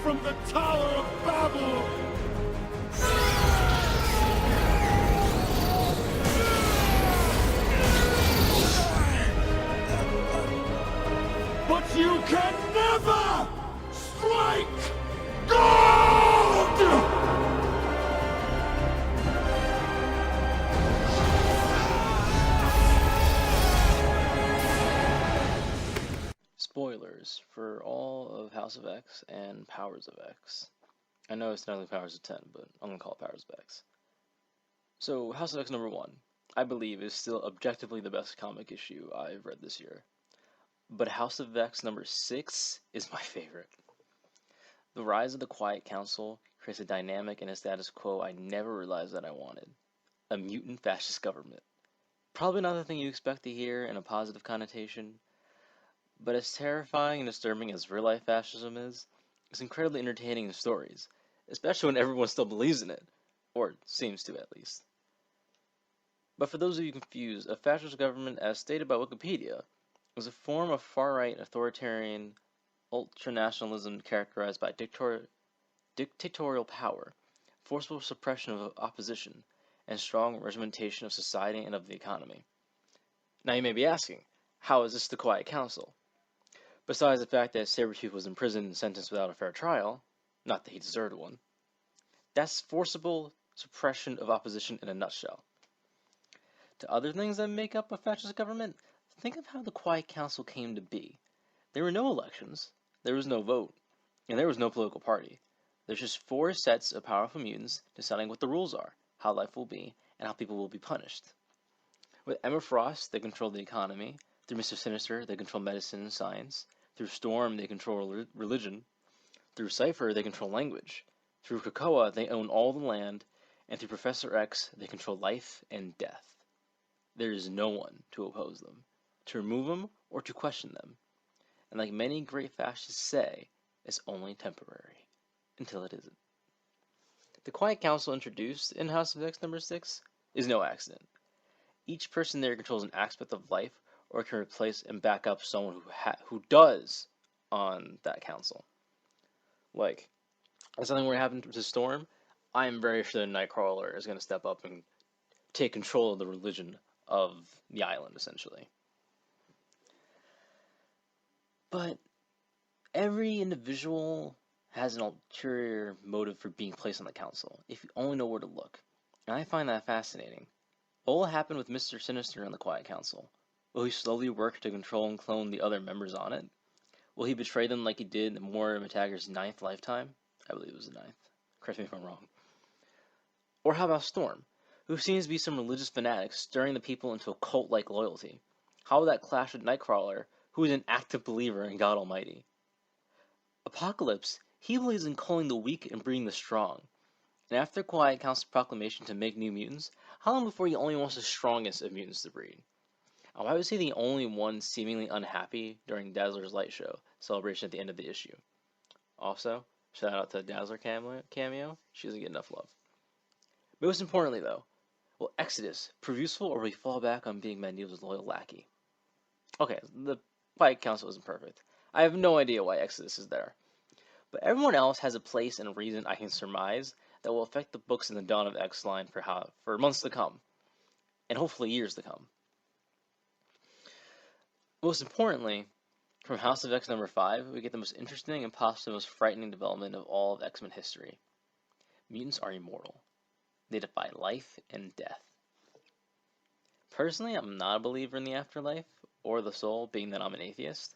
from the Tower of Babel! But you can never strike gold! Spoilers for all of House of X and Powers of X. I know it's not only Powers of 10, but I'm going to call it Powers of X. So, House of X number 1, I believe, is still objectively the best comic issue I've read this year. But House of X number 6 is my favorite. The rise of the Quiet Council creates a dynamic and a status quo I never realized that I wanted. A mutant fascist government. Probably not the thing you expect to hear in a positive connotation, but as terrifying and disturbing as real-life fascism is, it's incredibly entertaining in stories, especially when everyone still believes in it, or seems to at least. But for those of you confused, a fascist government, as stated by Wikipedia, is a form of far-right authoritarian ultranationalism characterized by dictatorial power, forceful suppression of opposition, and strong regimentation of society and of the economy. Now you may be asking, how is this the Quiet Council? Besides the fact that Sabretooth was imprisoned and sentenced without a fair trial, not that he deserved one, that's forcible suppression of opposition in a nutshell. To other things that make up a fascist government, think of how the Quiet Council came to be. There were no elections, there was no vote, and there was no political party. There's just 4 sets of powerful mutants deciding what the rules are, how life will be, and how people will be punished. With Emma Frost, they control the economy. Through Mr. Sinister, they control medicine and science. Through Storm, they control religion. Through Cypher, they control language. Through Krakoa, they own all the land. And through Professor X, they control life and death. There is no one to oppose them, to remove them, or to question them. And like many great fascists say, it's only temporary, until it isn't. The Quiet Council introduced in House of X number 6 is no accident. Each person there controls an aspect of life, or can replace and back up someone who does on that council. Like, if something were to happen to Storm, I am very sure that Nightcrawler is going to step up and take control of the religion of the island, essentially. But every individual has an ulterior motive for being placed on the council, if you only know where to look. And I find that fascinating. What will happen with Mr. Sinister on the Quiet Council? Will he slowly work to control and clone the other members on it? Will he betray them like he did in Moira McTaggart's 9th lifetime? I believe it was the 9th. Correct me if I'm wrong. Or how about Storm, who seems to be some religious fanatic stirring the people into a cult-like loyalty? How will that clash with Nightcrawler, who is an active believer in God Almighty? Apocalypse, he believes in culling the weak and breeding the strong. And after Quiet Council's proclamation to make new mutants, how long before he only wants the strongest of mutants to breed? And why was he the only one seemingly unhappy during Dazzler's light show celebration at the end of the issue? Also, shout out to Dazzler cameo. She doesn't get enough love. Most importantly, though, will Exodus prove useful, or will he fall back on being Magneto's loyal lackey? Okay, the Quiet Council isn't perfect. I have no idea why Exodus is there. But everyone else has a place and a reason I can surmise that will affect the books in the Dawn of X line for months to come. And hopefully years to come. Most importantly, from House of X number 5, we get the most interesting and possibly most frightening development of all of X-Men history. Mutants are immortal. They defy life and death. Personally, I'm not a believer in the afterlife or the soul, being that I'm an atheist.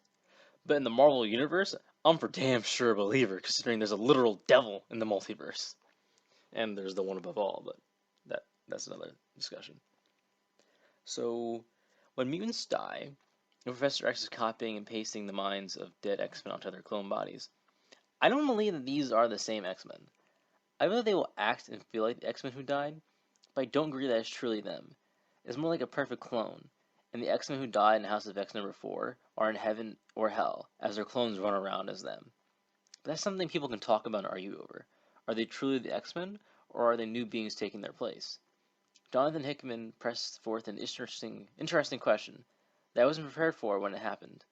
But in the Marvel Universe, I'm for damn sure a believer, considering there's a literal devil in the multiverse. And there's the one above all, but that's another discussion. So, when mutants die, and Professor X is copying and pasting the minds of dead X-Men onto their clone bodies, I don't believe that these are the same X-Men. I believe they will act and feel like the X-Men who died, but I don't agree that it's truly them. It's more like a perfect clone, and the X-Men who died in House of X number 4 are in heaven or hell, as their clones run around as them. But that's something people can talk about and argue over. Are they truly the X-Men, or are they new beings taking their place? Jonathan Hickman pressed forth an interesting question that I wasn't prepared for when it happened,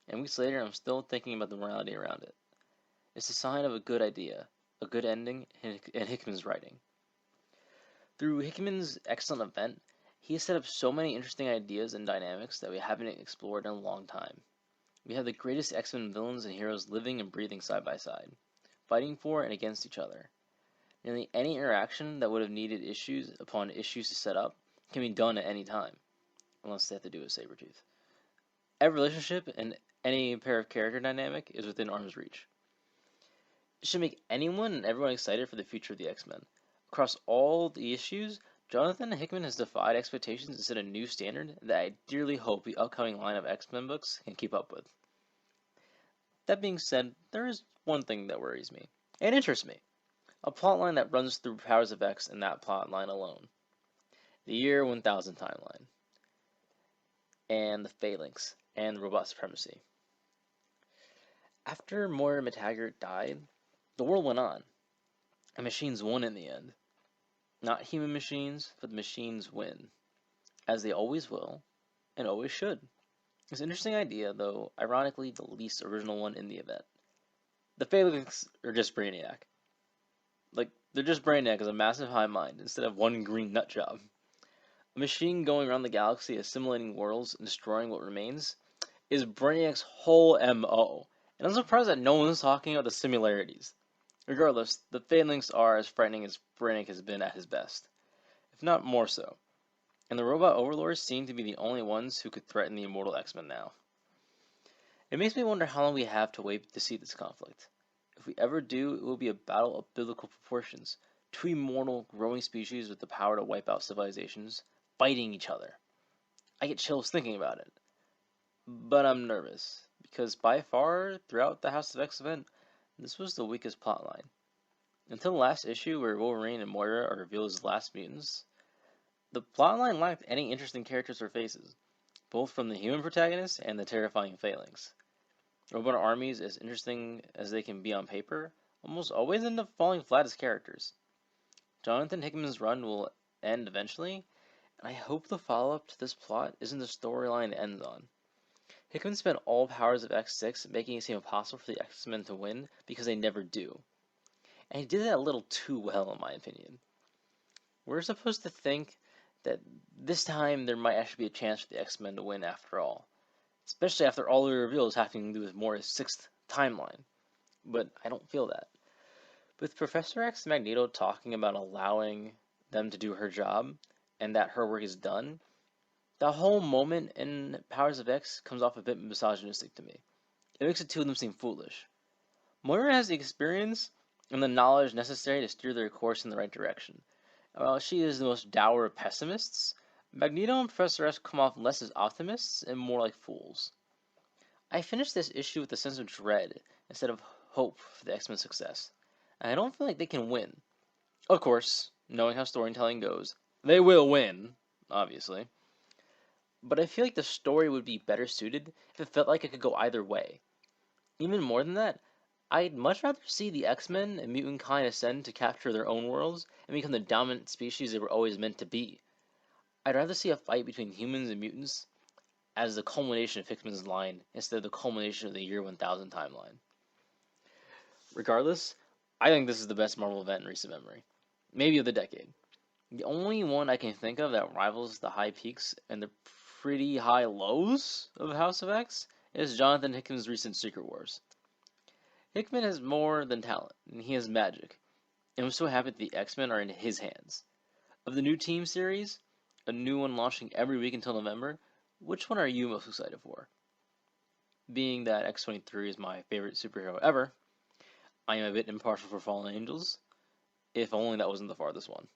and weeks later I'm still thinking about the morality around it. is a sign of a good idea, a good ending, and Hickman's writing. Through Hickman's excellent event, he has set up so many interesting ideas and dynamics that we haven't explored in a long time. We have the greatest X-Men villains and heroes living and breathing side by side, fighting for and against each other. Nearly any interaction that would have needed issues upon issues to set up can be done at any time, unless they have to do with Sabretooth. Every relationship and any pair of character dynamic is within arm's reach. It should make anyone and everyone excited for the future of the X-Men. Across all the issues, Jonathan Hickman has defied expectations and set a new standard that I dearly hope the upcoming line of X-Men books can keep up with. That being said, there is one thing that worries me, and interests me. A plotline that runs through Powers of X and that plotline alone. The year 1000 timeline. And the Phalanx, and robot supremacy. After Moira McTaggart died, the world went on, and machines won in the end. Not human machines, but the machines win, as they always will, and always should. It's an interesting idea, though ironically the least original one in the event. The Phalanx are just Brainiac. They're just Brainiac as a massive hive mind instead of one green nut job. A machine going around the galaxy assimilating worlds and destroying what remains is Brainiac's whole MO, and I'm surprised that no one's talking about the similarities. Regardless, the Phalanx are as frightening as Brainiac has been at his best, if not more so, and the robot overlords seem to be the only ones who could threaten the immortal X-Men now. It makes me wonder how long we have to wait to see this conflict. If we ever do, it will be a battle of biblical proportions, two immortal, growing species with the power to wipe out civilizations, fighting each other. I get chills thinking about it. But I'm nervous, because by far, throughout the House of X event, this was the weakest plotline. Until the last issue where Wolverine and Moira are revealed as the last mutants, the plotline lacked any interesting characters or faces, both from the human protagonist and the terrifying Phalanx. Robot armies, as interesting as they can be on paper, almost always end up falling flat as characters. Jonathan Hickman's run will end eventually, and I hope the follow-up to this plot isn't the storyline it ends on. Hickman spent all Powers of X6 making it seem impossible for the X-Men to win because they never do. And he did that a little too well, in my opinion. We're supposed to think that this time there might actually be a chance for the X-Men to win after all, especially after all the reveals having to do with Moira's 6th timeline. But I don't feel that. With Professor X and Magneto talking about allowing them to do her job, and that her work is done, the whole moment in Powers of X comes off a bit misogynistic to me. It makes the two of them seem foolish. Moira has the experience and the knowledge necessary to steer their course in the right direction. While she is the most dour of pessimists, Magneto and Professor X come off less as optimists and more like fools. I finished this issue with a sense of dread instead of hope for the X-Men's success, and I don't feel like they can win. Of course, knowing how storytelling goes, they will win, obviously. But I feel like the story would be better suited if it felt like it could go either way. Even more than that, I'd much rather see the X-Men and mutant kind ascend to capture their own worlds and become the dominant species they were always meant to be. I'd rather see a fight between humans and mutants as the culmination of Hickman's line instead of the culmination of the year 1000 timeline. Regardless, I think this is the best Marvel event in recent memory. Maybe of the decade. The only one I can think of that rivals the high peaks and the pretty high lows of House of X is Jonathan Hickman's recent Secret Wars. Hickman has more than talent, and he has magic, and I'm so happy that the X-Men are in his hands. Of the new team series, a new one launching every week until November, which one are you most excited for? Being that X-23 is my favorite superhero ever, I am a bit impartial for Fallen Angels, if only that wasn't the farthest one.